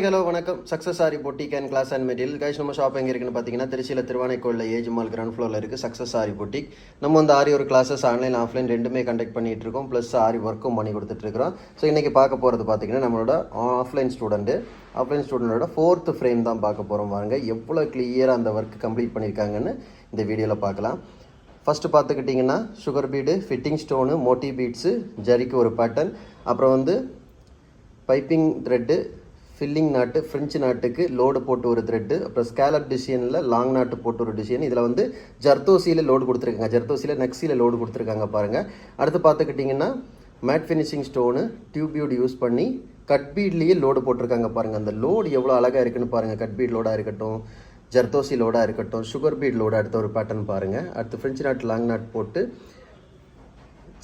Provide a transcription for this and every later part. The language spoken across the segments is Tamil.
ஹலோ வணக்கம். Success sari boutique and class and material guys. நம்ம ஷாப் எங்கே இருக்குன்னு பார்த்தீங்கன்னா திருச்சியில் திருவானைக்கோளில் ஏஜ் மால் கிரவுண்ட் ஃப்ளோரில் இருக்குது சக்ஸஸ் சாரி பொட்டிக். நம்ம வந்து ஆரி ஒரு கிளாஸஸ் ஆன்லைன் ஆஃப்லைன் ரெண்டுமே கண்டக்ட் பண்ணிகிட்டு இருக்கோம். ப்ளஸ் ஆரி ஒர்க்கும் பண்ணி கொடுத்துட்ருக்கோம். ஸோ இன்றைக்கி பார்க்க போகிறது பார்த்தீங்கன்னா நம்மளோட ஆஃப்லைன் ஸ்டூடெண்ட்டோட 4th ஃப்ரேம் தான் பார்க்க போகிறோம். வாங்க எவ்வளோ கிளியராக அந்த ஒர்க் கம்ப்ளீட் பண்ணியிருக்காங்கன்னு இந்த வீடியோவில் பார்க்கலாம். ஃபஸ்ட்டு பார்த்துக்கிட்டிங்கன்னா sugar bead, fitting stone, Moti beads, ஜரிக்கு ஒரு பேட்டர்ன், அப்புறம் வந்து பைப்பிங் த்ரெட்டு, ஃபில்லிங் நாட்டு, ஃப்ரெஞ்சு நாட்டுக்கு லோடு போட்டு ஒரு த்ரெட்டு, அப்புறம் ஸ்கேலப் டிசைனில் லாங் நாட்டு போட்டு ஒரு டிசைன். இதில் வந்து ஜர்தோசியில் லோடு கொடுத்துருக்காங்க, ஜர்தோசியில் நெக்ஸியில் லோடு கொடுத்துருக்காங்க பாருங்கள். அடுத்து பார்த்துக்கிட்டிங்கன்னா மேட் ஃபினிஷிங் ஸ்டோனு டியூப்யூட் யூஸ் பண்ணி கட் பீட்லேயே லோடு போட்டிருக்காங்க பாருங்கள். அந்த லோடு எவ்வளோ அழகாக இருக்குன்னு பாருங்கள். கட் பீட் லோடாக இருக்கட்டும், ஜர்தோசி லோடாக இருக்கட்டும், சுகர் பீட் லோடு அடுத்த ஒரு பேட்டர்ன் பாருங்கள். அடுத்து ஃப்ரெஞ்சு நாட் லாங் நாட் போட்டு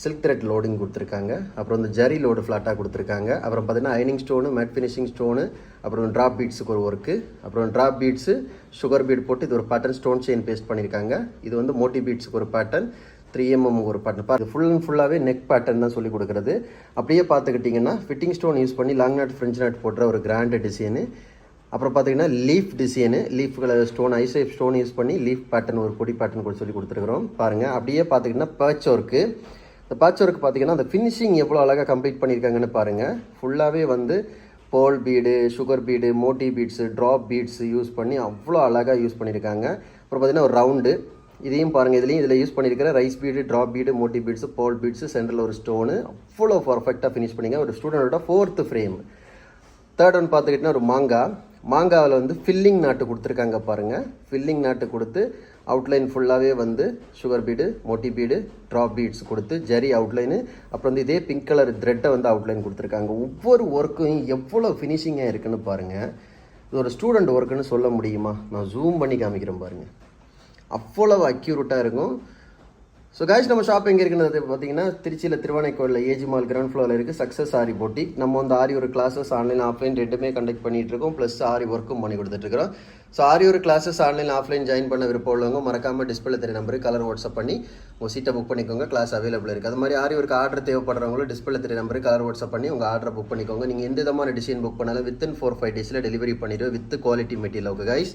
சில்க் த்ரெட் லோடிங் கொடுத்துருக்காங்க. அப்புறம் வந்து ஜரி லோடு ஃப்ளாட்டாக கொடுத்துருக்காங்க. அப்புறம் பார்த்தீங்கன்னா ஐனிங் ஸ்டோனு, மேட் ஃபினிஷிங் ஸ்டோனு, அப்புறம் ட்ராப் பீட்ஸுக்கு ஒரு ஒர்க்கு, அப்புறம் ட்ராப் பீட்ஸு சுகர் பீட் போட்டு இது ஒரு பேட்டர்ன் ஸ்டோன் செயின் பேஸ்ட் பண்ணியிருக்காங்க. இது வந்து மோட்டி பீட்ஸுக்கு ஒரு பேட்டர்ன், 3mm ஒரு பேட்டர்ன். இது ஃபுல் அண்ட் ஃபுல்லாகவே நெக் பேட்டர்ன் தான் சொல்லி கொடுக்குறது. அப்படியே பார்த்துக்கிட்டிங்கன்னா ஃபிட்டிங் ஸ்டோன் யூஸ் பண்ணி லாங் நாட் ஃப்ரெஞ்ச் நாட் போடுற ஒரு கிராண்டு டிசைனு. அப்புறம் பார்த்தீங்கன்னா leaf design, leaf colour stone, ஐசைப் ஸ்டோன் யூஸ் பண்ணி லீஃப் பேட்டர்ன் ஒரு பொடி பேட்டர்ன் கூட சொல்லி கொடுத்துருக்குறோம் பாருங்கள். அப்படியே பார்த்துக்கிட்டிங்கன்னா பேட்ச் ஒர்க்கு. இந்த பேட்ச் ஒர்க் பார்த்தீங்கன்னா அந்த ஃபினிஷிங் எவ்வளோ அழகாக கம்ப்ளீட் பண்ணியிருக்காங்கன்னு பாருங்கள். ஃபுல்லாகவே வந்து போல் bead, sugar bead, Moti beads, drop beads use பண்ணி அவ்வளோ அழகாக யூஸ் பண்ணியிருக்காங்க. அப்புறம் பார்த்தீங்கன்னா ஒரு ரவுண்டு, இதையும் பாருங்கள். இதில் யூஸ் பண்ணியிருக்கிற rice bead, drop bead, Moti beads, போல் பீட்ஸு, சென்டரில் ஒரு ஸ்டோனு அவ்வளோ பர்ஃபெக்டாக ஃபினிஷ் பண்ணிங்க. ஒரு ஸ்டூடெண்டோட 4th ஃப்ரேம். தேர்ட் ஒன் பார்த்துக்கிட்டிங்கன்னா ஒரு மாங்காவில் வந்து ஃபில்லிங் நாட்டு கொடுத்துருக்காங்க பாருங்கள். ஃபில்லிங் நாட்டு கொடுத்து அவுட்லைன் ஃபுல்லாகவே வந்து sugar bead, Moti bead, drop beads கொடுத்து ஜரி அவுட்லைனு, அப்புறம் வந்து இதே பிங்க் கலர் த்ரெட்டை வந்து அவுட்லைன் கொடுத்துருக்காங்க. ஒவ்வொரு ஒர்க்கும் எவ்வளோ ஃபினிஷிங்காக இருக்குன்னு பாருங்கள். இது ஒரு ஸ்டூடெண்ட் ஒர்க்குன்னு சொல்ல முடியுமா? நான் ஜூம் பண்ணி காமிக்கிறேன் பாருங்கள். அவ்வளோ அக்யூரேட்டாக இருக்கும். ஸோ கைஸ், நம்ம ஷாப் எங்கே இருக்குன்னு பார்த்தீங்கன்னா திருச்சியில் திருவானைக்கோளில் ஏஜ் மால் கிரவுண்ட் ஃப்ளோரில் இருக்குது சக்ஸஸ் ஆரி பொட்டிக். நம்ம வந்து ஆரி ஒரு கிளாஸஸ் ஆன்லைன் ஆஃப்லைன் ரெண்டுமே கண்டக்ட் பண்ணிகிட்டு இருக்கோம். ப்ளஸ் ஆரி ஒர்க்கும் பண்ணி கொடுத்துட்ருக்கோம். ஸோ ஆரி ஒரு கிளாஸஸ் ஆன்லைன் ஆஃப்லைன் ஜாயின் பண்ண விருப்பம் உள்ளவங்க மறக்காமல் டிஸ்பிளே தெரிய நம்பருக்கு கலர் வாட்ஸ்அப் பண்ணி உங்கள் சீட்டை புக் பண்ணிக்கோங்க. கிளாஸ் அவைலபிள் இருக்குது. அது மாதிரி ஆரி ஒரு ஆர்டர் தேவைப்படுறவங்களும் டிஸ்பிளே தெரிய நம்பருக்கு கலர் வாட்ஸ்அப் பண்ணி உங்கள் ஆர்டரை புக் பண்ணிக்கோங்க. நீங்கள் எந்த விதமான டிசைன் புக் பண்ணாலும் வித்தின் 4-5 டேஸில் டெலிவரி பண்ணிடுவோம் with quality material. Okay guys,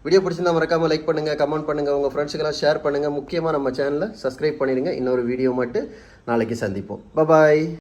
video பிடிச்சிருந்தா மறக்காமல் லைக் பண்ணுங்கள், கமெண்ட் பண்ணுங்கள், உங்கள் ஃப்ரெண்ட்ஸுக்கெல்லாம் ஷேர் பண்ணுங்கள். முக்கியமாக நம்ம சேனலை சப்ஸ்கிரைப் பண்ணிடுங்க. இன்னொரு வீடியோ மட்டும் நாளைக்கு சந்திப்போம். பாய்.